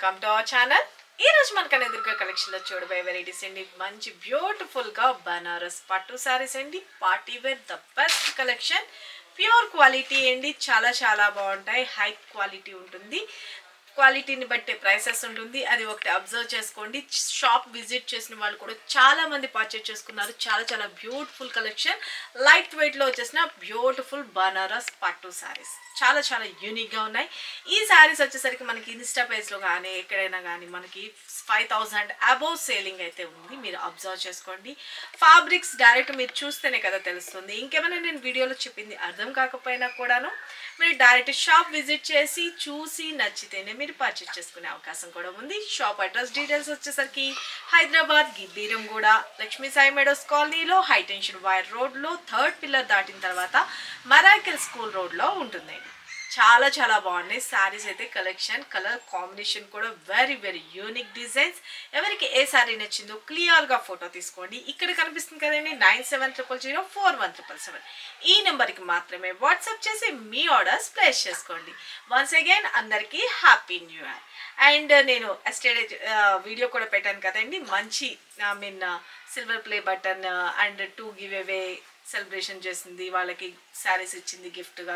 Welcome to our channel. ఈ రోజు మనకనే ఎదురుగా కలెక్షన్ లో చూడబోయే వెరైటీస్ అండి. మంచి బ్యూటిఫుల్ గా బనారస్ పట్టు సారీస్ అండి. Party wear the best collection, pure quality అండి. చాలా చాలా బాగుంటాయి. హై క్వాలిటీ ఉంటుంది. క్వాలిటీని బట్టే ప్రైసెస్ ఉంటుంది. అది ఒకటి అబ్జర్వ్ చేసుకోండి. షాప్ విజిట్ చేసిన వాళ్ళు కూడా చాలా మంది పర్చేజ్ చేసుకున్నారు. చాలా చాలా బ్యూటిఫుల్ కలెక్షన్. లైట్ వెయిట్ లో వచ్చేసిన బ్యూటిఫుల్ బనారస్ పట్టు సారీస్ చాలా చాలా యూనిక్ గా ఉన్నాయి. ఈ సారీస్ వచ్చేసరికి మనకి ఇన్స్టా పేజ్ లో కానీ ఎక్కడైనా కానీ మనకి 5000 అబోవ్ సేలింగ్ అయితే ఉంది. మీరు అబ్జర్వ్ చేసుకోండి. ఫ్యాబ్రిక్స్ డైరెక్ట్ మీరు చూస్తేనే కదా తెలుస్తుంది. ఇంకేమైనా నేను వీడియోలో చెప్పింది అర్థం కాకపోయినా కూడాను మీరు డైరెక్ట్ షాప్ విజిట్ చేసి చూసి నచ్చితేనే మీరు పర్చేజ్ చేసుకునే అవకాశం కూడా ఉంది. షాప్ అడ్రస్ డీటెయిల్స్ వచ్చేసరికి హైదరాబాద్ గిబ్బీరంగూడ లక్ష్మీ సాయి మెడోస్ కాలనీలో హై టెన్షన్ వైర్ రోడ్లో 3rd పిల్లర్ దాటిన తర్వాత మరాకిల్ స్కూల్ రోడ్లో ఉంటుంది. చాలా చాలా బాగున్నాయి సారీస్ అయితే. కలెక్షన్ కలర్ కాంబినేషన్ కూడా వెరీ వెరీ యూనిక్ డిజైన్స్. ఎవరికి ఏ సారీ నచ్చిందో క్లియర్గా ఫోటో తీసుకోండి. ఇక్కడ కనిపిస్తుంది కదండి 9700041777 ఈ నెంబర్కి మాత్రమే వాట్సాప్ చేసి మీ ఆర్డర్స్ ప్లేస్ చేసుకోండి. వన్స్ అగైన్ అందరికీ హ్యాపీ న్యూ ఇయర్. అండ్ నేను ఎస్టర్డే వీడియో కూడా పెట్టాను కదండి. మంచి silver play button and 2 give away celebration చేసింది, వాళ్ళకి శారీస్ ఇచ్చింది గిఫ్ట్గా,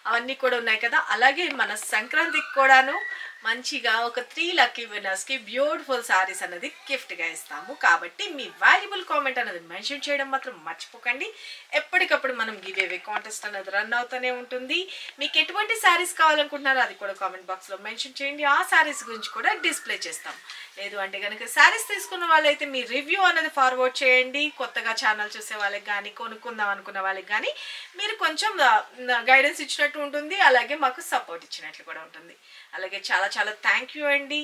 అవన్నీ కూడా ఉన్నాయి కదా. అలాగే మన సంక్రాంతికి కూడాను మంచిగా ఒక 3 లక్కీ విన్నర్స్కి బ్యూటిఫుల్ శారీస్ అనేది గిఫ్ట్గా ఇస్తాము. కాబట్టి మీ వాల్యుబుల్ కామెంట్ అనేది మెన్షన్ చేయడం మాత్రం మర్చిపోకండి. ఎప్పటికప్పుడు మనం గివ్ అవే కాంటెస్ట్ అనేది రన్ అవుతూనే ఉంటుంది. మీకు ఎటువంటి శారీస్ కావాలనుకుంటున్నారో అది కూడా కామెంట్ బాక్స్లో మెన్షన్ చేయండి. ఆ శారీస్ గురించి కూడా డిస్ప్లే చేస్తాం. లేదు అంటే కనుక శారీస్ తీసుకున్న వాళ్ళైతే మీ రివ్యూ అనేది ఫార్వర్డ్ చేయండి. కొత్తగా ఛానల్ చూసే వాళ్ళకి కానీ కొనుక్కుందాం అనుకున్న వాళ్ళకి కానీ మీరు కొంచెం గైడెన్స్ ఇచ్చినట్టు ఉంటుంది. అలాగే మాకు సపోర్ట్ ఇచ్చినట్లు కూడా ఉంటుంది. అలాగే చాలా చాలా థ్యాంక్ యూ అండి.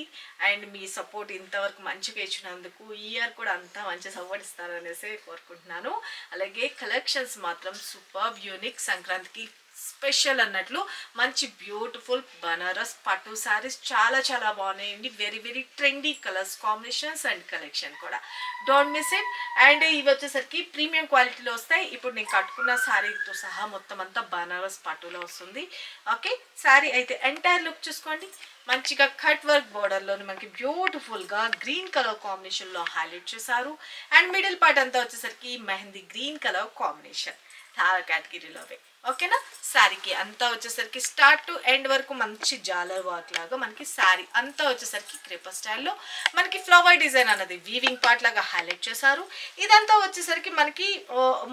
అండ్ మీ సపోర్ట్ ఇంతవరకు మంచిగా ఇచ్చినందుకు ఈ ఇయర్ కూడా అంతా మంచి సపోర్ట్ ఇస్తారనేసి కోరుకుంటున్నాను. అలాగే కలెక్షన్స్ మాత్రం సూపర్ యూనిక్, సంక్రాంతికి స్పెషల్ అన్నట్లు మంచి బ్యూటిఫుల్ బనారస్ పట్టు సారీస్ చాలా చాలా బాగున్నాయండి. Very very trendy colours combinations and collection కూడా డోంట్ మిస్ ఇట్. అండ్ ఇవి వచ్చేసరికి ప్రీమియం క్వాలిటీలో వస్తాయి. ఇప్పుడు నేను కట్టుకున్న శారీతో సహా మొత్తం అంతా బనారస్ పట్టులో వస్తుంది. ఓకే, శారీ అయితే ఎంటైర్ లుక్ చూసుకోండి. మంచిగా కట్ వర్క్ బోర్డర్లో మనకి బ్యూటిఫుల్గా గ్రీన్ కలర్ కాంబినేషన్లో హైలైట్ చేశారు. అండ్ మిడిల్ పార్ట్ అంతా వచ్చేసరికి మెహందీ గ్రీన్ కలర్ కాంబినేషన్ చాలా కేటగిరీలోవే. ఓకేనా, శారీకి అంతా వచ్చేసరికి స్టార్ట్ టు ఎండ్ వరకు మంచి జాలర్ వర్క్ లాగా మనకి శారీ అంతా వచ్చేసరికి క్రేపర్ స్టైల్లో మనకి ఫ్లవర్ డిజైన్ అనేది వీవింగ్ పార్ట్ లాగా హైలైట్ చేశారు. ఇదంతా వచ్చేసరికి మనకి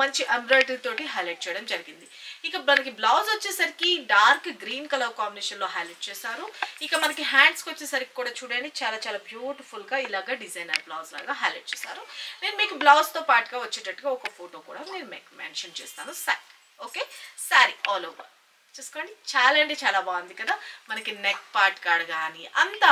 మంచి ఎంబ్రాయిడరీ తోటి హైలైట్ చేయడం జరిగింది. ఇక మనకి బ్లౌజ్ వచ్చేసరికి డార్క్ గ్రీన్ కలర్ కాంబినేషన్లో హైలైట్ చేశారు. ఇక మనకి హ్యాండ్స్కి వచ్చేసరికి కూడా చూడండి చాలా చాలా బ్యూటిఫుల్గా ఇలాగా డిజైనర్ బ్లౌజ్ లాగా హైలైట్ చేశారు. నేను మీకు బ్లౌజ్తో పాటుగా వచ్చేటట్టుగా ఒక ఫోటో కూడా నేను మీకు మెన్షన్ చేస్తాను. ఓకే, శారీ ఆల్ ఓవర్ చూసుకోండి. చాలా అంటే చాలా బాగుంది కదా. మనకి నెక్ పార్ట్ కాడ కానీ అంతా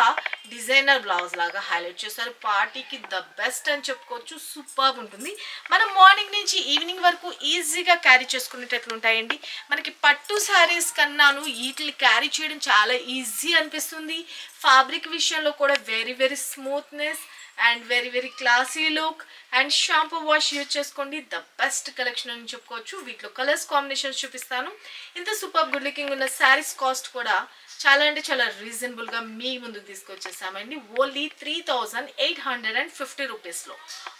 డిజైనర్ బ్లౌజ్ లాగా హైలైట్ చేస్తారు. పార్టీకి ద బెస్ట్ అని చెప్పుకోవచ్చు. సూపర్ ఉంటుంది. మనం మార్నింగ్ నుంచి ఈవినింగ్ వరకు ఈజీగా క్యారీ చేసుకునేటట్లు ఉంటాయండి. మనకి పట్టు శారీస్ కన్నాను వీటిని క్యారీ చేయడం చాలా ఈజీ అనిపిస్తుంది. ఫ్యాబ్రిక్ విషయంలో కూడా very very smoothness and very very classy look. And shampoo wash use చేసుకోండి. ద బెస్ట్ కలెక్షన్ అని చెప్పుకోవచ్చు. వీటిలో కలర్స్ కాంబినేషన్స్ చూపిస్తాను. ఇంత సూపర్ గుడ్ లుకింగ్ ఉన్న శారీస్ కాస్ట్ కూడా చాలా అంటే చాలా రీజనబుల్గా మీ ముందుకు తీసుకొచ్చేసామండి. ఓన్లీ 3850 రూపీస్లో.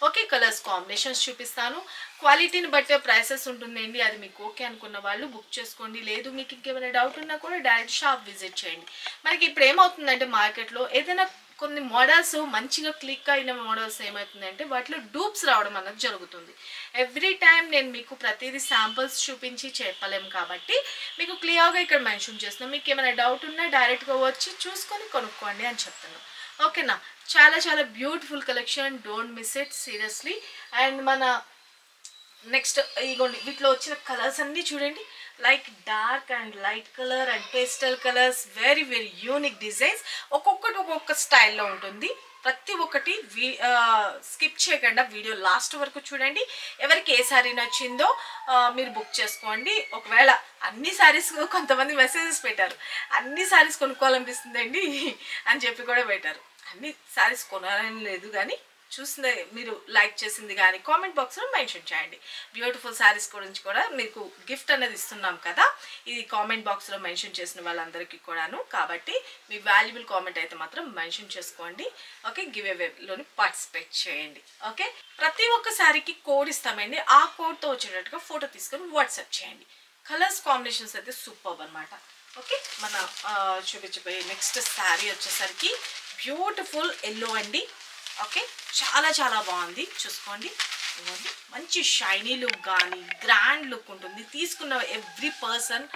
ఓకే, కలర్స్ కాంబినేషన్స్ చూపిస్తాను. క్వాలిటీని బట్టే ప్రైసెస్ ఉంటుందండి. అది మీకు ఓకే అనుకున్న వాళ్ళు బుక్ చేసుకోండి. లేదు మీకు ఇంకేమైనా డౌట్ ఉన్నా కూడా డైరెక్ట్ షాప్ విజిట్ చేయండి. మనకి ఇప్పుడు ఏమవుతుందంటే మార్కెట్లో ఏదైనా కొన్ని మోడల్స్ మంచిగా క్లిక్ అయిన మోడల్స్ ఏమవుతుందంటే వాటిలో డూప్స్ రావడం అన్నది జరుగుతుంది. ఎవ్రీ టైం నేను మీకు ప్రతిదీ శాంపుల్స్ చూపించి చెప్పలేము కాబట్టి మీకు క్లియర్గా ఇక్కడ మెన్షన్ చేస్తున్నాను. మీకు ఏమైనా డౌట్ ఉన్నా డైరెక్ట్గా వచ్చి చూసుకొని కొనుక్కోండి అని చెప్తున్నాను. ఓకేనా, చాలా చాలా beautiful collection. Don't miss it seriously. And మన నెక్స్ట్ ఇగోండి వీటిలో వచ్చిన కలర్స్ అన్నీ చూడండి. Like dark and light colour and pastel colours, very very unique designs. ఒక్కొక్కటి ఒక్కొక్క స్టైల్లో ఉంటుంది. ప్రతి ఒక్కటి స్కిప్ చేయకుండా వీడియో లాస్ట్ వరకు చూడండి. ఎవరికి ఏ శారీ నచ్చిందో మీరు బుక్ చేసుకోండి. ఒకవేళ అన్ని శారీస్ కొంతమంది మెసేజెస్ పెట్టారు, అన్ని శారీస్ కొనుక్కోవాలనిపిస్తుందండి అని చెప్పి కూడా పెట్టారు. అన్ని శారీస్ కొనాలని లేదు కానీ చూసింది మీరు లైక్ చేసింది కానీ కామెంట్ బాక్స్లో మెన్షన్ చేయండి. బ్యూటిఫుల్ శారీస్ గురించి కూడా మీకు గిఫ్ట్ అనేది ఇస్తున్నాం కదా, ఇది కామెంట్ బాక్స్లో మెన్షన్ చేసిన వాళ్ళందరికీ కూడాను. కాబట్టి మీ వాల్యుబుల్ కామెంట్ అయితే మాత్రం మెన్షన్ చేసుకోండి. ఓకే, గివ్ అవేలోని పార్టిసిపేట్ చేయండి. ఓకే, ప్రతి ఒక్క శారీకి కోడ్ ఇస్తామండి. ఆ కోడ్తో వచ్చేటట్టుగా ఫోటో తీసుకొని వాట్సాప్ చేయండి. కలర్స్ కాంబినేషన్స్ అయితే సూపర్ అనమాట. ఓకే, మన చూపించబోయే నెక్స్ట్ శారీ వచ్చేసరికి బ్యూటిఫుల్ ఎల్లో అండి. ఓకే, చాలా చాలా బాగుంది. చూసుకోండి, మంచి షైనీ లుక్ కానీ గ్రాండ్ లుక్ ఉంటుంది. తీసుకున్న ఎవ్రీ పర్సన్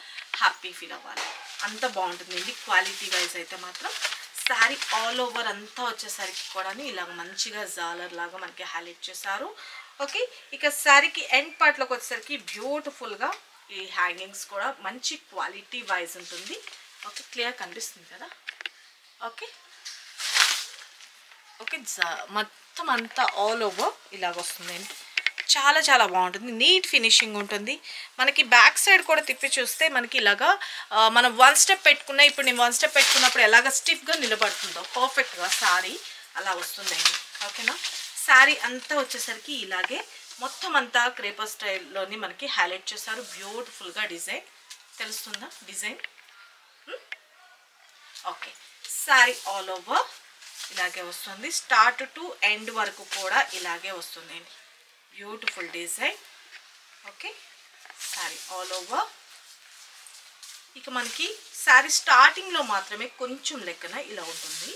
హ్యాపీ ఫీల్ అవ్వాలి, అంత బాగుంటుందండి. క్వాలిటీ వైజ్ అయితే మాత్రం శారీ ఆల్ ఓవర్ అంతా వచ్చేసరికి కూడా ఇలాగ మంచిగా జాలర్ లాగా మనకి హైలైట్ చేశారు. ఓకే, ఇక శారీకి ఎండ్ పార్ట్లోకి వచ్చేసరికి బ్యూటిఫుల్గా ఈ హ్యాంగింగ్స్ కూడా మంచి క్వాలిటీ వైజ్ ఉంటుంది. ఓకే, క్లియర్ కనిపిస్తుంది కదా. ఓకే ఓకే, మొత్తం అంతా ఆల్ ఓవర్ ఇలాగ వస్తుందండి. చాలా చాలా బాగుంటుంది, నీట్ ఫినిషింగ్ ఉంటుంది. మనకి బ్యాక్ సైడ్ కూడా తిప్పి చూస్తే మనకి ఇలాగా మనం వన్ స్టెప్ పెట్టుకున్నా, ఇప్పుడు నేను వన్ స్టెప్ పెట్టుకున్నప్పుడు ఎలాగ స్టిఫ్గా నిలబడుతుందో పర్ఫెక్ట్గా శారీ అలా వస్తుందండి. ఓకేనా, శారీ అంతా వచ్చేసరికి ఇలాగే మొత్తం అంతా క్రేపర్ స్టైల్లోని మనకి హైలైట్ చేశారు. బ్యూటిఫుల్గా డిజైన్ తెలుస్తుందా, design. Okay, sari all over ఇలాగే వస్తుంది. స్టార్ట్ టు ఎండ్ వరకు కూడా ఇలాగే వస్తుందండి. Beautiful design. Okay, sari all over. ఇక మనకి శారీ స్టార్టింగ్లో మాత్రమే కొంచెం లెక్కన ఇలా ఉంటుంది.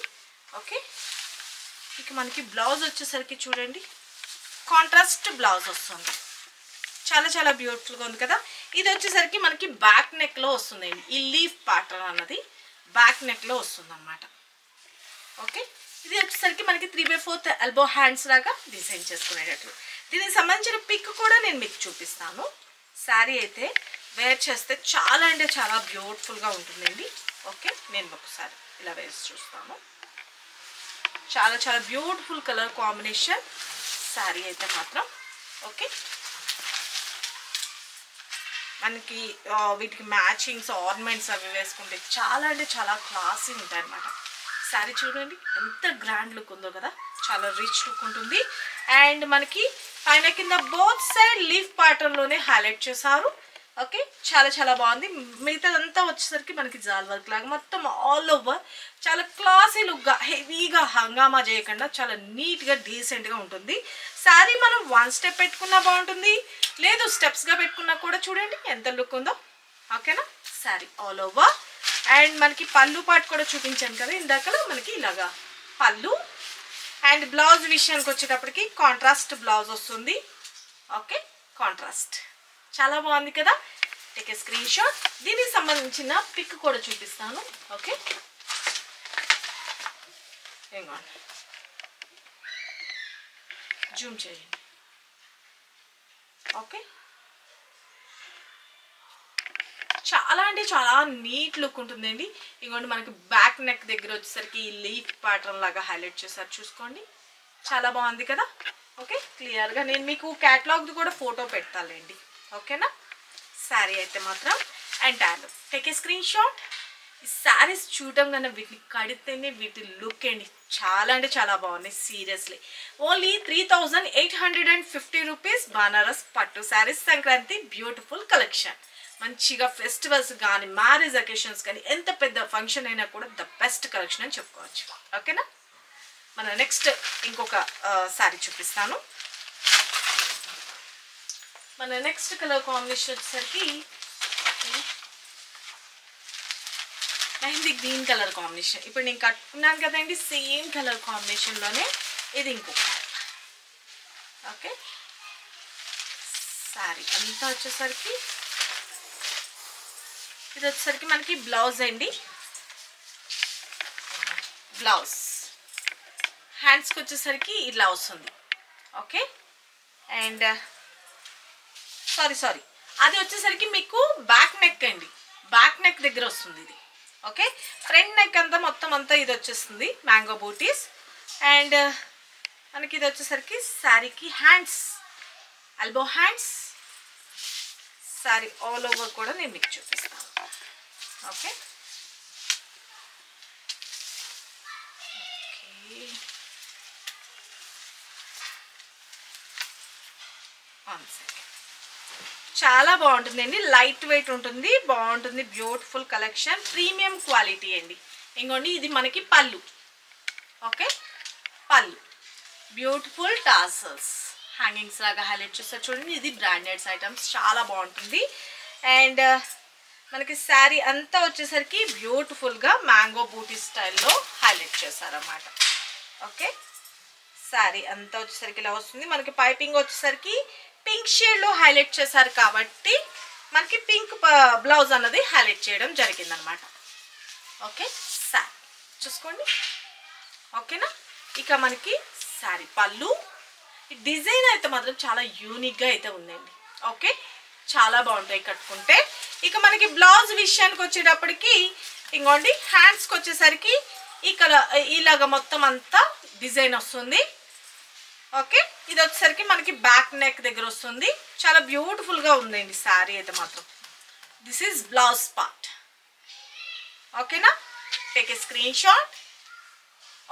ఓకే, ఇక మనకి బ్లౌజ్ వచ్చేసరికి చూడండి, కాంట్రాస్ట్ బ్లౌజ్ వస్తుంది. చాలా చాలా బ్యూటిఫుల్గా ఉంది కదా. ఇది వచ్చేసరికి మనకి బ్యాక్ నెక్లో వస్తుందండి. ఈ లీఫ్ ప్యాటర్న్ అన్నది బ్యాక్ నెక్లో వస్తుంది అన్నమాట. ఓకే, ఇది వచ్చేసరికి మనకి 3/4 ఎల్బో హ్యాండ్స్ లాగా డిజైన్ చేసుకునేటట్లు. దీనికి సంబంధించిన పిక్ కూడా నేను మీకు చూపిస్తాను. శారీ అయితే వేర్ చేస్తే చాలా అంటే చాలా బ్యూటిఫుల్గా ఉంటుందండి. ఓకే, నేను ఒకసారి ఇలా వేసి చూస్తాను. చాలా చాలా బ్యూటిఫుల్ కలర్ కాంబినేషన్ శారీ అయితే మాత్రం. ఓకే, మనకి వీటికి మ్యాచింగ్స్ ఆర్నమెంట్స్ అవి వేసుకుంటే చాలా అంటే చాలా క్లాసీ ఉంటాయి అన్నమాట. శారీ చూడండి ఎంత గ్రాండ్ లుక్ ఉందో కదా, చాలా రిచ్ లుక్ ఉంటుంది. అండ్ మనకి పైన కింద బోత్ సైడ్ లీఫ్ ప్యాటర్న్లోనే హైలైట్ చేశారు. ఓకే, చాలా చాలా బాగుంది. మిగతాదంతా వచ్చేసరికి మనకి జాల్ వర్క్ లాగా మొత్తం ఆల్ ఓవర్ చాలా క్లాసీ లుక్గా హెవీగా హంగామా చేయకుండా చాలా నీట్గా డీసెంట్గా ఉంటుంది. శారీ మనం వన్ స్టెప్ పెట్టుకున్నా బాగుంటుంది, లేదు స్టెప్స్గా పెట్టుకున్నా కూడా చూడండి ఎంత లుక్ ఉందో. ఓకేనా, శారీ ఆల్ ఓవర్. అండ్ మనకి పళ్ళు పాటు కూడా చూపించాను కదా ఇందాకలో, మనకి ఇలాగా పళ్ళు. అండ్ బ్లౌజ్ విషయానికి వచ్చేటప్పటికి కాంట్రాస్ట్ బ్లౌజ్ వస్తుంది. ఓకే, కాంట్రాస్ట్ చాలా బాగుంది కదా. Take a screen shot. దీనికి సంబంధించిన పిక్ కూడా చూపిస్తాను. ఓకే, జూమ్ చేయండి. ఓకే, చాలా అంటే చాలా నీట్ లుక్ ఉంటుందండి. ఇంకోటి మనకి బ్యాక్ నెక్ దగ్గర వచ్చేసరికి లీఫ్ ప్యాటర్న్ లాగా హైలైట్ చేశారు, చూసుకోండి చాలా బాగుంది కదా. ఓకే, క్లియర్గా నేను మీకు క్యాటలాగ్ కూడా ఫోటో పెడతాలేండి. ఓకేనా, శారీ అయితే మాత్రం entire take a screen shot. ఈ శారీస్ చూడడం కన్నా వీటిని కడితేనే వీటి లుక్ అండి చాలా అంటే చాలా బాగున్నాయి. సీరియస్లీ ఓన్లీ 3850 రూపీస్ బనారస్ పట్టు శారీస్. Sankranti beautiful collection. మంచిగా ఫెస్టివల్స్ కానీ మ్యారేజ్ అకేషన్స్ కానీ ఎంత పెద్ద ఫంక్షన్ అయినా కూడా ద బెస్ట్ కలెక్షన్ అని చెప్పుకోవచ్చు. ఓకేనా, మన నెక్స్ట్ ఇంకొక శారీ చూపిస్తాను. మన నెక్స్ట్ కలర్ కాంబినేషన్ వచ్చేసరికి మెహందీ గ్రీన్ కలర్ కాంబినేషన్. ఇప్పుడు నేను కట్టుకున్నాను కదండి సేమ్ కలర్ కాంబినేషన్లోనే ఇది ఇంకొక. ఓకే, శారీ అంతా వచ్చేసరికి ఇది వచ్చేసరికి మనకి బ్లౌజ్ అండి. బ్లౌజ్ హ్యాండ్స్కి వచ్చేసరికి ఇలా వస్తుంది. ఓకే, అండ్ సారీ అది వచ్చేసరికి మీకు బ్యాక్ నెక్ అండి, బ్యాక్ నెక్ దగ్గర వస్తుంది ఇది. ఓకే, ఫ్రంట్ నెక్ అంతా మొత్తం అంతా ఇది వచ్చేస్తుంది మ్యాంగో బూటీస్. అండ్ మనకి ఇది వచ్చేసరికి శారీకి hands, elbow hands. Sari all over కూడా నేను మీకు చూపిస్తాను. Okay, one second. చాలా బాగుంటుందండి, లైట్ వెయిట్ ఉంటుంది, బాగుంటుంది, బ్యూటిఫుల్ కలెక్షన్, ప్రీమియం క్వాలిటీ అండి. ఇంకోండి ఇది మనకి పళ్ళు. ఓకే, పళ్ళు బ్యూటిఫుల్ టాసల్స్, హ్యాంగింగ్స్ లాగా హైలైట్ చేస్తారు చూడండి. ఇది బ్రాండెడ్స్ ఐటమ్స్, చాలా బాగుంటుంది. అండ్ మనకి శారీ అంతా వచ్చేసరికి బ్యూటిఫుల్గా మ్యాంగో బూటీ స్టైల్లో హైలైట్ చేశారన్నమాట. ఓకే, శారీ అంతా వచ్చేసరికి ఇలా వస్తుంది. మనకి పైపింగ్ వచ్చేసరికి పింక్ షేడ్లో హైలైట్ చేశారు కాబట్టి మనకి పింక్ బ్లౌజ్ అన్నది హైలైట్ చేయడం జరిగిందనమాట. ఓకే, శారీ చూసుకోండి. ఓకేనా, ఇక మనకి శారీ పళ్ళు. డిజైన్ అయితే మాత్రం చాలా యూనిక్గా అయితే ఉందండి. ఓకే, చాలా బాగుంటాయి కట్టుకుంటే. ఇక మనకి బ్లౌజ్ విషయానికి వచ్చేటప్పటికి ఇంకోండి హ్యాండ్స్కి వచ్చేసరికి ఇక్కడ ఇలాగ మొత్తం అంతా డిజైన్ వస్తుంది. ఓకే, ఇది వచ్చేసరికి మనకి బ్యాక్ నెక్ దగ్గర వస్తుంది. చాలా బ్యూటిఫుల్గా ఉందండి శారీ అయితే మాత్రం. This is blouse part. ఓకేనా, take a screen shot.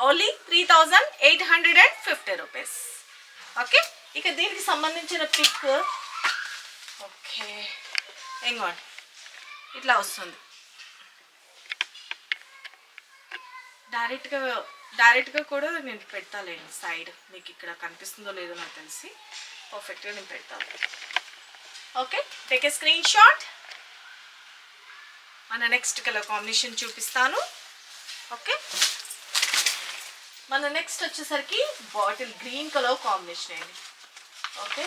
Only 3850 rupees. Okay, ఇక దీనికి సంబంధించిన పిక్. ఓకే, ఇంకోండి ఇట్లా వస్తుంది. డైరెక్ట్గా కూడా నేను పెడతాలేండి సైడ్, మీకు ఇక్కడ కనిపిస్తుందో లేదో నాకు తెలిసి పర్ఫెక్ట్గా నేను పెడతాను. Okay, take a screen shot. మన నెక్స్ట్ కలర్ కాంబినేషన్ చూపిస్తాను. ఓకే, మన నెక్స్ట్ వచ్చేసరికి బాటిల్ గ్రీన్ కలర్ కాంబినేషన్ అండి. Okay,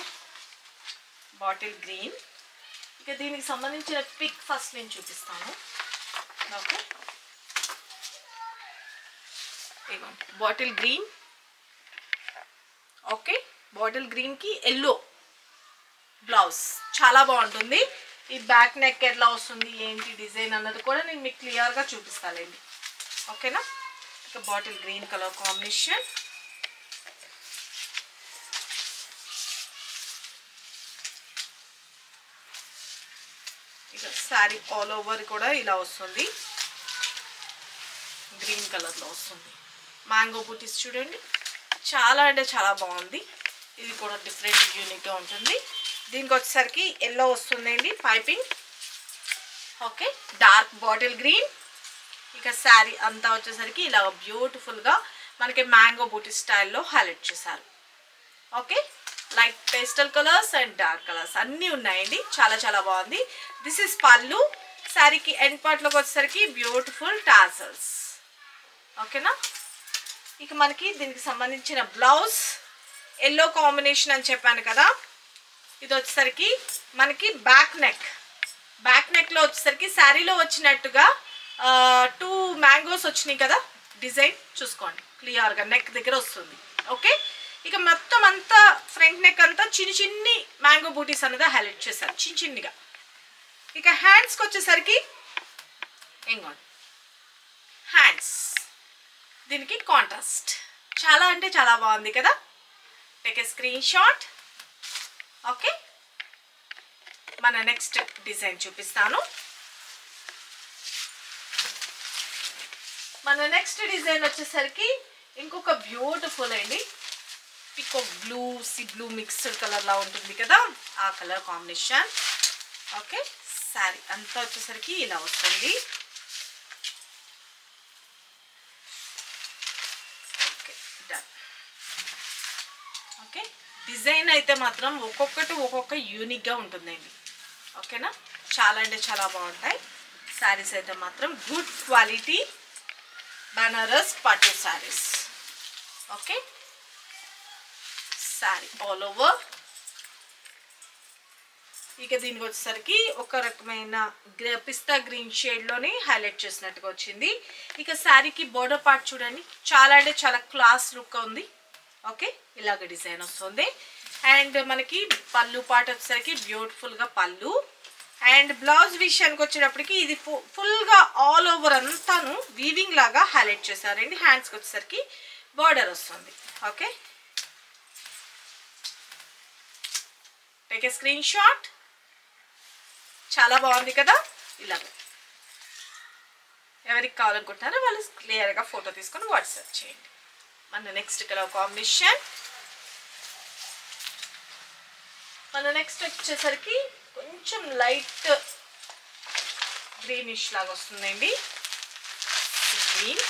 bottle green. ఇక దీనికి సంబంధించిన పిక్ ఫస్ట్ నేను చూపిస్తాను. Okay, bottle green. Okay, bottle గ్రీన్కి ఎల్లో బ్లౌజ్, చాలా బాగుంటుంది. ఈ బ్యాక్ నెక్ ఎట్లా వస్తుంది ఏంటి డిజైన్ అన్నది కూడా నేను మీకు క్లియర్గా చూపిస్తానండి. ఓకేనా, ఇక బాటిల్ గ్రీన్ కలర్ కాంబినేషన్. ఇక శారీ ఆల్ ఓవర్ కూడా ఇలా వస్తుంది, గ్రీన్ కలర్లో వస్తుంది. మ్యాంగో బూటీస్ చూడండి, చాలా అంటే చాలా బాగుంది. ఇది కూడా డిఫరెంట్ యూనిక్గా ఉంటుంది. దీనికి వచ్చేసరికి ఎల్లో వస్తుందండి piping. Okay, dark bottle green. ఇక శారీ అంతా వచ్చేసరికి ఇలా బ్యూటిఫుల్గా మనకి మ్యాంగో బూటీ స్టైల్లో హైలైట్ చేశారు. Okay, light pastel colours and dark colours అన్నీ ఉన్నాయండి, చాలా చాలా బాగుంది. దిస్ ఇస్ పళ్ళు. శారీకి ఎండ్ పార్ట్లోకి వచ్చేసరికి బ్యూటిఫుల్ టాసల్స్. ఓకేనా, ఇక మనకి దీనికి సంబంధించిన బ్లౌజ్ ఎల్లో కాంబినేషన్ అని చెప్పాను కదా. ఇది వచ్చేసరికి మనకి బ్యాక్ నెక్లో వచ్చేసరికి శారీలో వచ్చినట్టుగా 2 మ్యాంగోస్ వచ్చినాయి కదా, డిజైన్ చూసుకోండి క్లియర్గా నెక్ దగ్గర వస్తుంది. ఓకే, ఇక మొత్తం అంతా ఫ్రంట్ నెక్ అంతా చిన్ని మ్యాంగో బూటీస్ అనేది హైలైట్ చేశారు చిన్నగా. ఇక హ్యాండ్స్కి వచ్చేసరికి ఇంకోండి హ్యాండ్స్, దీనికి కాంట్రాస్ట్, చాలా అంటే చాలా బాగుంది కదా. Take a screen shot. Okay, మన నెక్స్ట్ డిజైన్ చూపిస్తాను. మన నెక్స్ట్ డిజైన్ వచ్చేసరికి ఇంకొక బ్యూటిఫుల్ అండి, peacock blue sea blue mixed colour లా ఉంటుంది కదా, ఆ కలర్ కాంబినేషన్. ఓకే, శారీ అంతా వచ్చేసరికి ఇలా వస్తుంది. Okay, done. ఓకే, డిజైన్ అయితే మాత్రం ఒక్కొక్కటి ఒక్కొక్క యూనిక్గా ఉంటుందండి. ఓకేనా, చాలా అంటే చాలా బాగుంటాయి శారీస్ అయితే మాత్రం. గుడ్ క్వాలిటీ బనారస్ పట్టు saris. Okay, sari all over. ఇక దీనికి వచ్చేసరికి ఒక రకమైన పిస్తా గ్రీన్ షేడ్లోని హైలైట్ చేసినట్టుగా వచ్చింది. ఇక శారీకి బోర్డర్ పార్ట్ చూడండి, చాలా అంటే చాలా క్లాస్ లుక్ ఉంది. ఓకే, ఇలాగ డిజైన్ వస్తుంది. అండ్ మనకి పళ్ళు పార్ట్ వచ్చేసరికి బ్యూటిఫుల్గా పళ్ళు. అండ్ బ్లౌజ్ విషయానికి వచ్చేటప్పటికి ఇది ఫుల్గా ఆల్ ఓవర్ అంతాను వీవింగ్ లాగా హైలైట్ చేశారండి. హ్యాండ్స్కి వచ్చేసరికి బార్డర్ వస్తుంది. Okay, take a screen shot. చాలా బాగుంది కదా. ఇలాగ ఎవరికి కావాలనుకుంటున్నారో వాళ్ళు క్లియర్గా ఫోటో తీసుకొని వాట్సాప్ చేయండి. మన నెక్స్ట్ కలర్ కాంబినేషన్, మన మన నెక్స్ట్ వచ్చేసరికి కొంచెం లైట్ గ్రీనిష్ లాగా వస్తుందండి. గ్రీన్,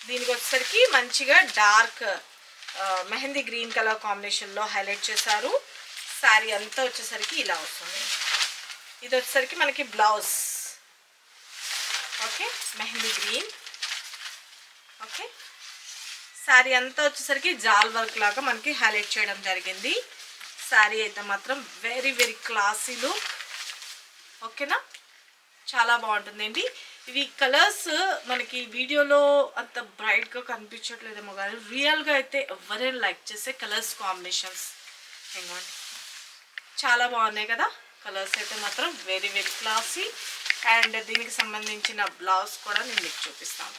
దీనికి వచ్చేసరికి మంచిగా డార్క్ మెహందీ గ్రీన్ కలర్ కాంబినేషన్లో హైలైట్ చేశారు. శారీ అంతా వచ్చేసరికి ఇలా వస్తుంది. ఇది వచ్చేసరికి మనకి blouse. Okay, mehndi green. Okay, sari అంతా వచ్చేసరికి జాల్ వర్క్ లాగా మనకి హైలైట్ చేయడం జరిగింది. శారీ అయితే మాత్రం వెరీ వెరీ క్లాసీ లుక్. ఓకేనా, చాలా బాగుంటుందండి. ఇవి కలర్స్ మనకి వీడియోలో అంత బ్రైట్గా కనిపించట్లేదేమో కానీ రియల్గా అయితే ఎవరైనా లైక్ చేసే కలర్స్ కాంబినేషన్స్. ఇంకోండి, చాలా బాగున్నాయి కదా కలర్స్ అయితే మాత్రం వెరీ వెరీ క్లాసీ. అండ్ దీనికి సంబంధించిన బ్లౌజ్ కూడా నేను మీకు చూపిస్తాను.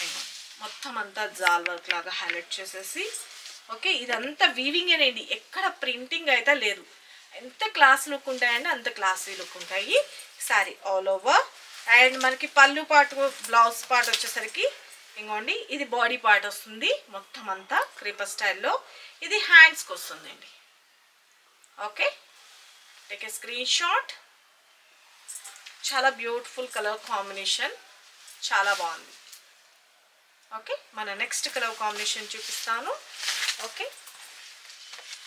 ఇంకోండి, మొత్తం అంతా జాల్ వర్క్ లాగా హైలైట్ చేసేసి. ఓకే, ఇదంతా వీవింగ్ అనేది ఎక్కడ ప్రింటింగ్ అయితే లేదు. ఎంత క్లాస్ లుక్ ఉంటాయండి అంత క్లాసీ లుక్ ఉంటాయి. Sari all over. అండ్ మనకి పళ్ళు పార్ట్ బ్లౌజ్ పార్ట్ వచ్చేసరికి ఇంకోండి ఇది బాడీ పార్ట్ వస్తుంది మొత్తం అంతా క్రీపర్ స్టైల్లో. ఇది హ్యాండ్స్కి వస్తుందండి. Okay, take a screen shot. చాలా బ్యూటిఫుల్ కలర్ కాంబినేషన్, చాలా బాగుంది. ఓకే, మన నెక్స్ట్ కలర్ కాంబినేషన్ చూపిస్తాను. ఓకే,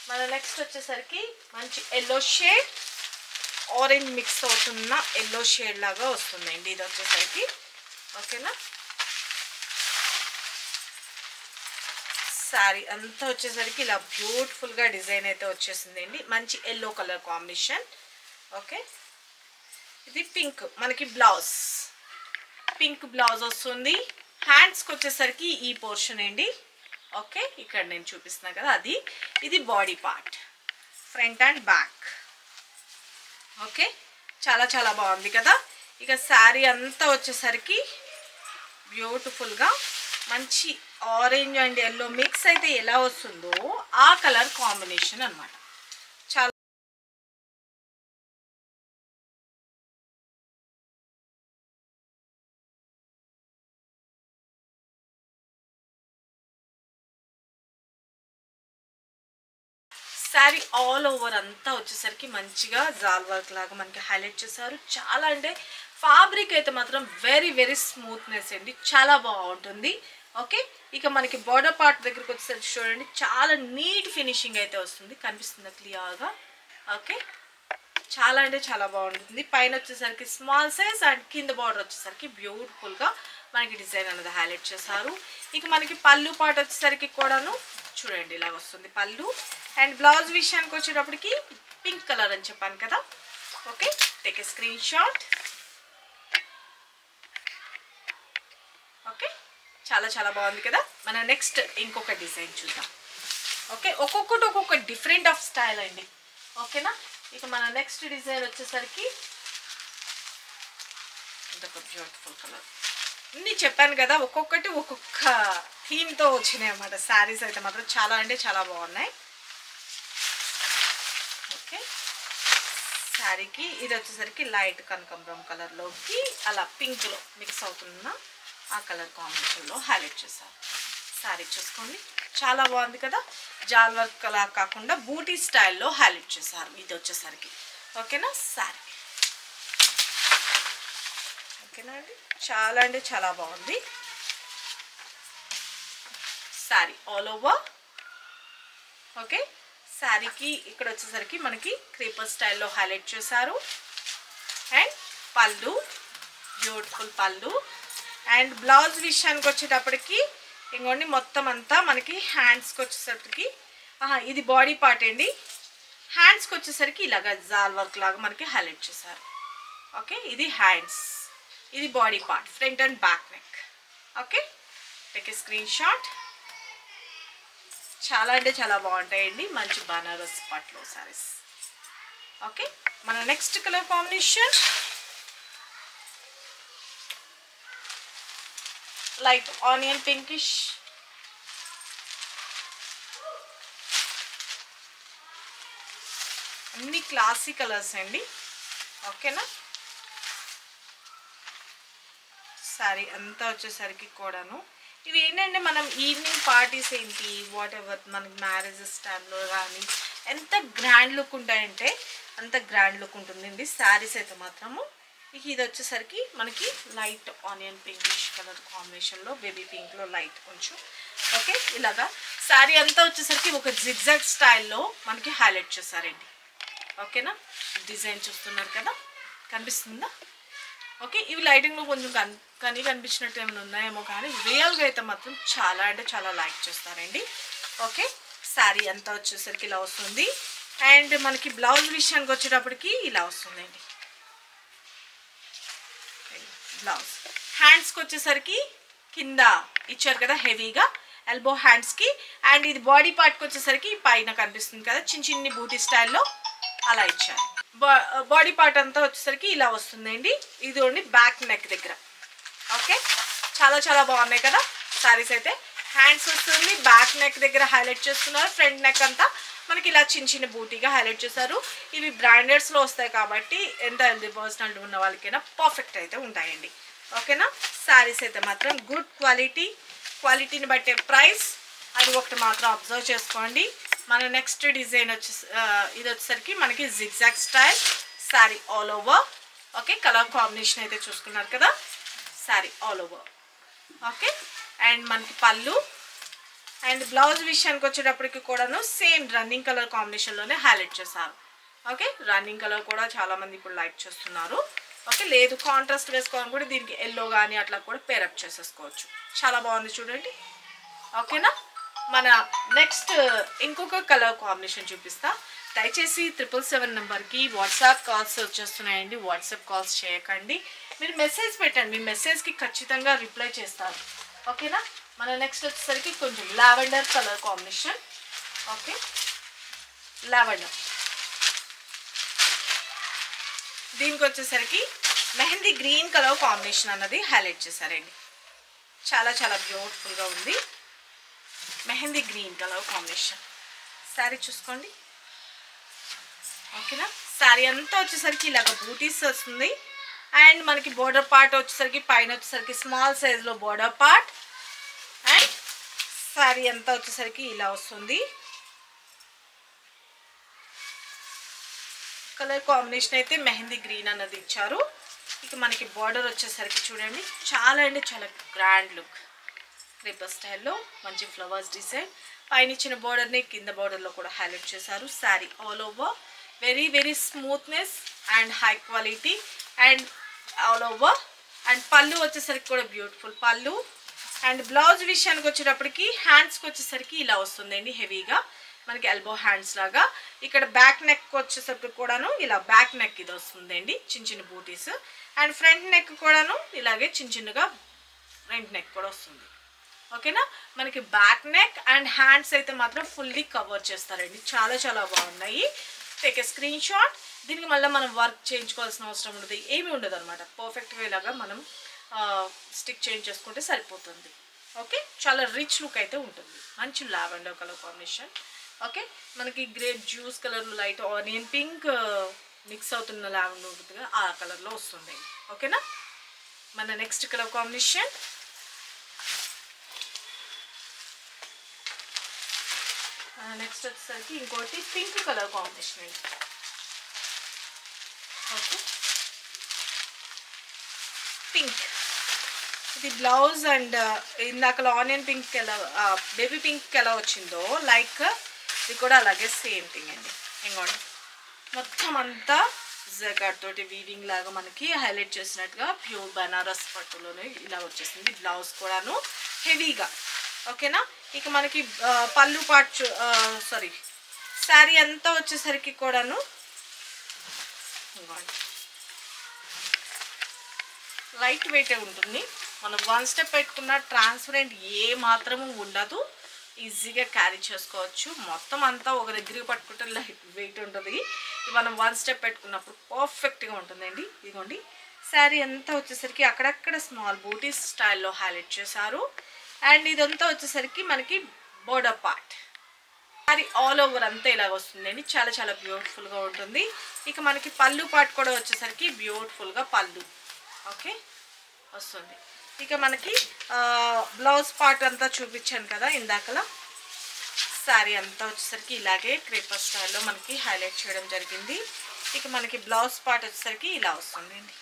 మన నెక్స్ట్ వచ్చేసరికి మంచి ఎల్లో షేడ్ ఆరెంజ్ మిక్స్ అవుతున్న ఎల్లో షేడ్ లాగా వస్తుందండి ఇది వచ్చేసరికి. ఓకేనా, శారీ అంతా వచ్చేసరికి ఇలా బ్యూటిఫుల్గా డిజైన్ అయితే వచ్చేసిందండి. మంచి ఎల్లో కలర్ కాంబినేషన్. ఓకే, ఇది పింక్, మనకి బ్లౌజ్ పింక్ బ్లౌజ్ వస్తుంది. హ్యాండ్స్కి వచ్చేసరికి ఈ పోర్షన్ అండి. ఓకే, ఇక్కడ నేను చూపిస్తున్నా కదా అది. ఇది body part, front and back. Okay, చాలా చాలా బాగుంది కదా. ఇక శారీ అంతా వచ్చేసరికి బ్యూటిఫుల్గా మంచి ఆరెంజ్ అండ్ ఎల్లో మిక్స్ అయితే ఎలా వస్తుందో ఆ కలర్ కాంబినేషన్ అన్నమాట. చాలా శారీ ఆల్ ఓవర్ అంతా వచ్చేసరికి మంచిగా జాల్ వర్క్ లాగా మనకి హైలైట్ చేశారు. చాలా అంటే ఫ్యాబ్రిక్ అయితే మాత్రం వెరీ వెరీ స్మూత్నెస్ అండి, చాలా బాగుంటుంది. ఓకే, ఇక మనకి బార్డర్ పార్ట్ దగ్గరికి వచ్చేసరికి చూడండి చాలా నీట్ ఫినిషింగ్ అయితే వస్తుంది, కనిపిస్తుంది క్లియర్గా. ఓకే, చాలా అంటే చాలా బాగుంటుంది. పైన వచ్చేసరికి స్మాల్ సైజ్ అండ్ కింద బార్డర్ వచ్చేసరికి బ్యూటిఫుల్గా మనకి డిజైన్ అనేది హైలైట్ చేశారు. ఇక మనకి పళ్ళు పార్ట్ వచ్చేసరికి కూడాను చూడండి ఇలా వస్తుంది పళ్ళు. అండ్ బ్లౌజ్ విషయానికి వచ్చేటప్పటికి పింక్ కలర్ అని చెప్పాను కదా. Okay, take a screen shot. Okay, చాలా చాలా బాగుంది కదా. మన నెక్స్ట్ ఇంకొక డిజైన్ చూద్దాం. ఓకే, ఒక్కొక్కటి ఒక్కొక్క డిఫరెంట్ ఆఫ్ స్టైల్ అండి. ఓకేనా, ఇక మన నెక్స్ట్ డిజైన్ వచ్చేసరికి ఇదొక బ్యూటిఫుల్ కలర్. అన్నీ చెప్పాను కదా ఒక్కొక్కటి ఒక్కొక్క థీమ్తో వచ్చినాయి అన్నమాట. శారీస్ అయితే మాత్రం చాలా అంటే చాలా బాగున్నాయి. ఓకే, శారీకి ఇది వచ్చేసరికి లైట్ కనకాంబరం కలర్లోకి అలా పింక్లో మిక్స్ అవుతున్న ఆ కలర్ కాంబినేషన్లో హైలైట్ చేశారు. శారీ చూసుకోండి చాలా బాగుంది కదా. జాల్ వర్క్ అలా కాకుండా బూటీ స్టైల్లో హైలైట్ చేశారు ఇది వచ్చేసరికి. ఓకేనా, శారీ ఓకేనా అండి, చాలా అంటే చాలా బాగుంది శారీ ఆల్ ఓవర్. ఓకే, శారీకి ఇక్కడ వచ్చేసరికి మనకి క్రీపర్ స్టైల్లో హైలైట్ చేశారు. అండ్ పళ్ళు బ్యూటిఫుల్ పళ్ళు. అండ్ బ్లౌజ్ విషయానికి వచ్చేటప్పటికి ఇంకోండి మొత్తం అంతా మనకి హ్యాండ్స్కి వచ్చేసరికి ఇది బాడీ పార్ట్ అండి. హ్యాండ్స్కి వచ్చేసరికి ఇలాగ జాల్ వర్క్ లాగా మనకి హైలైట్ చేశారు. ఓకే, ఇది హ్యాండ్స్, ఇది body part front and back neck. Okay, take a screen shot. చాలా అంటే చాలా బాగుంటాయండి మంచి బనారస్ పట్లో సారీస్. ఓకే, మన next colour combination light onion pinkish. అన్ని క్లాసీ కలర్స్ అండి. ఓకేనా, శారీ అంతా వచ్చేసరికి కూడాను ఇవి ఏంటంటే మనం ఈవినింగ్ పార్టీస్ ఏంటి వాట్ ఎవర్ మనకి మ్యారేజెస్ టైంలో కానీ ఎంత గ్రాండ్ లుక్ ఉంటాయంటే అంత గ్రాండ్ లుక్ ఉంటుందండి శారీస్ అయితే మాత్రము. ఇది వచ్చేసరికి మనకి లైట్ ఆనియన్ పింకిష్ కలర్ కాంబినేషన్లో బేబీ పింక్లో లైట్ కొంచెం ఓకే. ఇలాగా శారీ అంతా వచ్చేసరికి ఒక జిగ్జాగ్ స్టైల్లో మనకి హైలైట్ చేశారండి ఓకేనా. డిజైన్ చూస్తున్నారు కదా, కనిపిస్తుందా ఓకే. ఇవి లైటింగ్లో కొంచెం కనిపించినట్టు ఏమైనా ఉన్నాయేమో కానీ రియల్గా అయితే మాత్రం చాలా అంటే చాలా లైక్ చేస్తారండి ఓకే. శారీ అంతా వచ్చేసరికి ఇలా వస్తుంది. అండ్ మనకి బ్లౌజ్ విషయానికి వచ్చేటప్పటికి ఇలా వస్తుందండి బ్లౌజ్. హ్యాండ్స్కి వచ్చేసరికి కింద ఇచ్చారు కదా హెవీగా ఎల్బో హ్యాండ్స్కి. అండ్ ఇది బాడీ పార్ట్కి వచ్చేసరికి పైన కనిపిస్తుంది కదా చిన్న చిన్ని బూటీ స్టైల్లో అలా ఇచ్చారు. బాడీ పార్ట్ అంతా వచ్చేసరికి ఇలా వస్తుందండి. ఇది ఓన్లీ బ్యాక్ నెక్ దగ్గర ఓకే. చాలా చాలా బాగున్నాయి కదా శారీస్ అయితే. హ్యాండ్స్ వస్తుంది, బ్యాక్ నెక్ దగ్గర హైలైట్ చేస్తున్నారు, ఫ్రంట్ నెక్ అంతా మనకి ఇలా చిన్న చిన్న బూటీగా హైలైట్ చేశారు. ఇవి బ్రాండెడ్స్లో వస్తాయి కాబట్టి ఎంత హెల్దీ పర్సనాలిటీ ఉన్న వాళ్ళకైనా పర్ఫెక్ట్ అయితే ఉంటాయండి ఓకేనా. శారీస్ అయితే మాత్రం గుడ్ క్వాలిటీ, క్వాలిటీని బట్టే ప్రైస్ అది ఒకటి మాత్రం అబ్జర్వ్ చేసుకోండి. మన నెక్స్ట్ డిజైన్ ఇది వచ్చేసరికి మనకి zigzag style sari all over okay. Colour combination అయితే చూసుకున్నారు కదా sari all over okay. And మనకి పళ్ళు అండ్ బ్లౌజ్ విషయానికి వచ్చేటప్పటికి కూడాను సేమ్ రన్నింగ్ కలర్ కాంబినేషన్లోనే హైలైట్ చేశారు ఓకే. రన్నింగ్ కలర్ కూడా చాలామంది ఇప్పుడు లైక్ చేస్తున్నారు ఓకే. లేదు కాంట్రాస్ట్ వేసుకోవాలని కూడా దీనికి ఎల్లో కానీ అట్లా కూడా పేరప్ చేసేసుకోవచ్చు. చాలా బాగుంది చూడండి ఓకేనా. మన నెక్స్ట్ ఇంకొక కలర్ కాంబినేషన్ చూపిస్తా. దయచేసి 777 నెంబర్కి వాట్సాప్ కాల్స్ వచ్చేస్తున్నాయండి. వాట్సాప్ కాల్స్ చేయకండి, మీరు మెసేజ్ పెట్టండి, మీ మెసేజ్కి ఖచ్చితంగా రిప్లై చేస్తారు ఓకేనా. మన నెక్స్ట్ వచ్చేసరికి కొంచెం lavender colour combination okay. Lavender దీనికి వచ్చేసరికి మెహందీ గ్రీన్ కలర్ కాంబినేషన్ అన్నది హైలైట్ చేశారండి. చాలా చాలా బ్యూటిఫుల్గా ఉంది mehndi green colour combination. Sari చూసుకోండి ఓకేనా. శారీ అంతా వచ్చేసరికి ఇలాగ బూటీస్ వస్తుంది. అండ్ మనకి బోర్డర్ పార్ట్ వచ్చేసరికి పైన వచ్చేసరికి స్మాల్ సైజ్లో బోర్డర్ పార్ట్. అండ్ శారీ అంతా వచ్చేసరికి ఇలా వస్తుంది. కలర్ కాంబినేషన్ అయితే మెహందీ గ్రీన్ అన్నది ఇచ్చారు. ఇక మనకి బార్డర్ వచ్చేసరికి చూడండి చాలా అంటే చాలా గ్రాండ్ లుక్ క్రేపర్ స్టైల్లో మంచి ఫ్లవర్స్ డిజైన్. పైన ఇచ్చిన బార్డర్ని కింద బార్డర్లో కూడా హైలైట్ చేశారు. Sari all over very very smoothness and high quality and all over. And పళ్ళు వచ్చేసరికి కూడా బ్యూటిఫుల్ పళ్ళు. అండ్ బ్లౌజ్ విషయానికి వచ్చేటప్పటికి హ్యాండ్స్కి వచ్చేసరికి ఇలా వస్తుందండి హెవీగా మనకి ఎల్బో హ్యాండ్స్ లాగా. ఇక్కడ బ్యాక్ నెక్ వచ్చేసరికి కూడాను ఇలా బ్యాక్ నెక్ ఇది వస్తుందండి చిన్న చిన్న బూటీస్. అండ్ ఫ్రంట్ నెక్ కూడాను ఇలాగే చిన్న చిన్నగా ఫ్రంట్ నెక్ కూడా వస్తుంది ఓకేనా. మనకి బ్యాక్ నెక్ అండ్ హ్యాండ్స్ అయితే మాత్రం ఫుల్లీ కవర్ చేస్తారండి. చాలా చాలా బాగున్నాయి. Take a screen shot. దీనికి మళ్ళీ మనం వర్క్ చేయించుకోవాల్సిన అవసరం ఉండదు, ఏమీ ఉండదు అనమాట. పర్ఫెక్ట్గా ఇలాగా మనం స్టిక్ చేంజ్ చేసుకుంటే సరిపోతుంది ఓకే. చాలా రిచ్ లుక్ అయితే ఉంటుంది. మంచి లావెండర్ కలర్ కాంబినేషన్ ఓకే. మనకి grape juice colour light onion pink mix అవుతున్న లావెండర్ ఉంటుందిగా ఆ కలర్లో వస్తుంది ఓకేనా. మన నెక్స్ట్ కలర్ కాంబినేషన్ నెక్స్ట్ వచ్చేసరికి ఇంకోటి పింక్ కలర్ కాంబినేషన్ అండి ఓకే. పింక్ ఇది బ్లౌజ్ అండ్ ఇందాక ఆనియన్ పింక్ ఎలా బేబీ పింక్ ఎలా వచ్చిందో లైక్ ఇది కూడా అలాగే సేమ్ థింగ్ అండి. ఇంకోటి మొత్తం అంతా జకాట్ తోటి వీవింగ్ లాగా మనకి హైలైట్ చేసినట్టుగా ప్యూర్ బనారస్ పట్టులోనే ఇలా వచ్చేసింది. బ్లౌజ్ కూడాను హెవీగా ఓకేనా. ఇక మనకి పళ్ళు పార్ట్ సారీ శారీ అంతా వచ్చేసరికి కూడాను లైట్ వెయిటే ఉంటుంది. మనం వన్ స్టెప్ పెట్టుకున్న ట్రాన్స్పరెంట్ ఏ మాత్రము ఉండదు, ఈజీగా క్యారీ చేసుకోవచ్చు. మొత్తం అంతా ఒక దగ్గరికి పట్టుకుంటే లైట్ వెయిట్ ఉంటుంది. మనం వన్ స్టెప్ పెట్టుకున్నప్పుడు పర్ఫెక్ట్గా ఉంటుందండి. ఇదిగోండి శారీ అంతా వచ్చేసరికి అక్కడక్కడ స్మాల్ బూటీస్ స్టైల్లో హైలైట్ చేశారు. అండ్ ఇదంతా వచ్చేసరికి మనకి border part sari all over అంతా ఇలాగ వస్తుందండి. చాలా చాలా బ్యూటిఫుల్గా ఉంటుంది. ఇక మనకి పళ్ళు పార్ట్ కూడా వచ్చేసరికి బ్యూటిఫుల్గా పళ్ళు ఓకే వస్తుంది. ఇక మనకి బ్లౌజ్ పార్ట్ అంతా చూపించాను కదా ఇందాకలా. శారీ అంతా వచ్చేసరికి ఇలాగే క్రేపర్ స్టైల్లో మనకి హైలైట్ చేయడం జరిగింది. ఇక మనకి బ్లౌజ్ పార్ట్ వచ్చేసరికి ఇలా వస్తుందండి.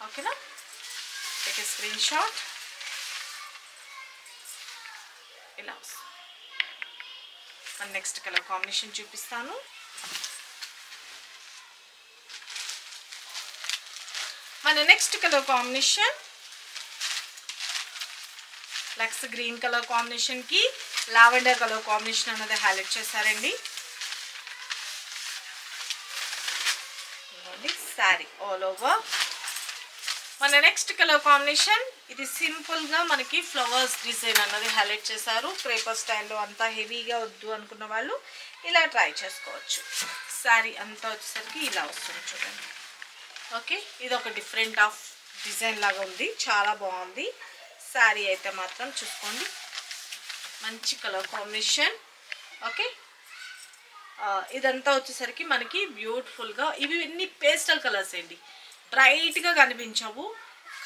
ఓకేనా, టేక్ ఏ స్క్రీన్ షాట్. ఇలా వస్తుంది. నెక్స్ట్ కలర్ కాంబినేషన్ చూపిస్తాను. మన నెక్స్ట్ కలర్ కాంబినేషన్ లక్స్ గ్రీన్ కలర్ కాంబినేషన్కి లావెండర్ కలర్ కాంబినేషన్ అనేది హైలైట్ చేశారండి. Sari all over. మన నెక్స్ట్ కలర్ కాంబినేషన్ ఇది సింపుల్గా మనకి ఫ్లవర్స్ డిజైన్ అన్నది హైలైట్ చేశారు. క్రేపర్ స్టైల్లో అంతా హెవీగా వద్దు అనుకున్న వాళ్ళు ఇలా ట్రై చేసుకోవచ్చు. శారీ అంతా వచ్చేసరికి ఇలా వస్తుంది చూడండి. ఓకే, ఇది ఒక డిఫరెంట్ ఆఫ్ డిజైన్ లాగా ఉంది, చాలా బాగుంది. శారీ అయితే మాత్రం చూసుకోండి, మంచి కలర్ కాంబినేషన్. ఓకే, ఇదంతా వచ్చేసరికి మనకి బ్యూటిఫుల్గా, ఇవి అన్ని పేస్టల్ కలర్స్ అండి, బ్రైట్గా కనిపించవు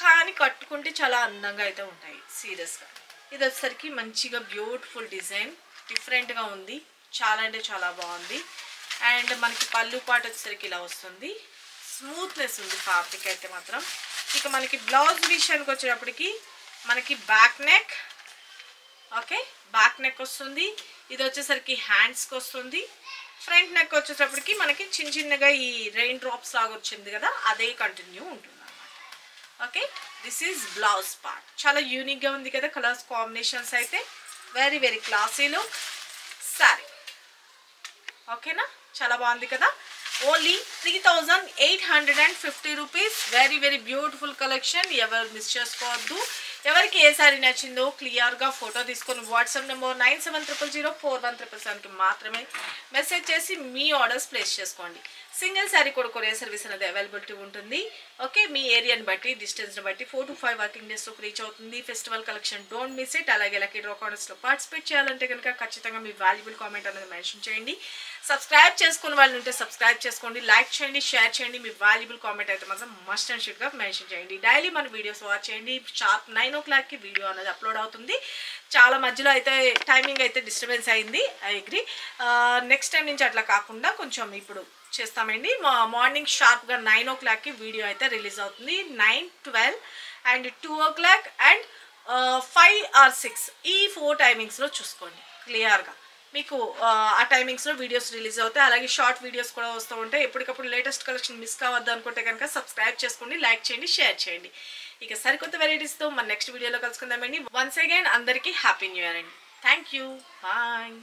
కానీ కట్టుకుంటే చాలా అందంగా అయితే ఉంటాయి సీరియస్గా. ఇది వచ్చేసరికి మంచిగా బ్యూటిఫుల్ డిజైన్, డిఫరెంట్గా ఉంది, చాలా అంటే చాలా బాగుంది. అండ్ మనకి పళ్ళు పాట వచ్చేసరికి ఇలా వస్తుంది, స్మూత్నెస్ ఉంది ఫ్యాబ్రిక్ అయితే మాత్రం. ఇక మనకి బ్లౌజ్ విషయానికి వచ్చేటప్పటికి మనకి back neck, okay back neck వస్తుంది. ఇది వచ్చేసరికి హ్యాండ్స్కి వస్తుంది. ఫ్రంట్ నెక్ వచ్చేటప్పటికి మనకి చిన్న చిన్నగా ఈ రెయిన్ డ్రాప్స్ లాగా వచ్చింది కదా, అదే కంటిన్యూ ఉంటుంది అన్నమాట. Okay, this is blouse part. చాలా యూనిక్గా ఉంది కదా కలర్స్ కాంబినేషన్స్ అయితే, very very classy look sorry. ఓకేనా, చాలా బాగుంది కదా. Only 3850 rupees. Very very beautiful collection, ఎవరు మిస్ చేసుకోవద్దు. ఎవరికి ఏ సారీ నచ్చిందో క్లియర్గా ఫోటో తీసుకొని వాట్సాప్ నెంబర్ 9700041777కి మాత్రమే మెసేజ్ చేసి మీ ఆర్డర్స్ ప్లేస్ చేసుకోండి. సింగిల్ శారీ కూడా కొరియర్ సర్వీస్ అనేది అవైలబిలిటీ ఉంటుంది. ఓకే, మీ ఏరియాని బట్టి డిస్టెన్స్ని బట్టి 4 to 5 వర్కింగ్ డేస్లో రీచ్ అవుతుంది. Festival collection don't miss it. అలాగే లక్కీ డ్రా కాంటెస్ట్లో పార్టిసిపేట్ చేయాలంటే కనుక ఖచ్చితంగా మీ వాల్యుబుల్ కామెంట్ అనేది మెన్షన్ చేయండి. సబ్స్క్రైబ్ చేసుకునే వాళ్ళు ఉంటే సబ్స్క్రైబ్ చేసుకోండి, లైక్ చేయండి, షేర్ చేయండి. మీ వాల్యుబుల్ కామెంట్ అయితే మాత్రం మస్ట్ అండ్ షుడ్గా మెన్షన్ చేయండి. డైలీ మన వీడియోస్ వాచ్ చేయండి. షార్ప్ 9 o'clockకి వీడియో అనేది అప్లోడ్ అవుతుంది. చాలా మధ్యలో అయితే టైమింగ్ అయితే డిస్టర్బెన్స్ అయింది, ఐ అగ్రీ. నెక్స్ట్ టైం నుంచి అట్లా కాకుండా కొంచెం ఇప్పుడు చేస్తామండి. మార్నింగ్ షార్ప్గా 9 o'clockకి వీడియో అయితే రిలీజ్ అవుతుంది. 9, 12 అండ్ 2 o'clock అండ్ 5 or 6 ఈ 4 టైమింగ్స్లో చూసుకోండి క్లియర్గా. మీకు ఆ టైమింగ్స్లో వీడియోస్ రిలీజ్ అవుతాయి. అలాగే షార్ట్ వీడియోస్ కూడా వస్తూ ఉంటాయి. ఎప్పటికప్పుడు లేటెస్ట్ కలెక్షన్ మిస్ కావద్దు అనుకుంటే కనుక సబ్స్క్రైబ్ చేసుకోండి, లైక్ చేయండి, షేర్ చేయండి. ఇక సరికొత్త వెరైటీస్తో మన నెక్స్ట్ వీడియోలో కలుసుకుందామండి. వన్స్ అగైన్ అందరికీ హ్యాపీ న్యూ ఇయర్ అండి. Thank you, bye.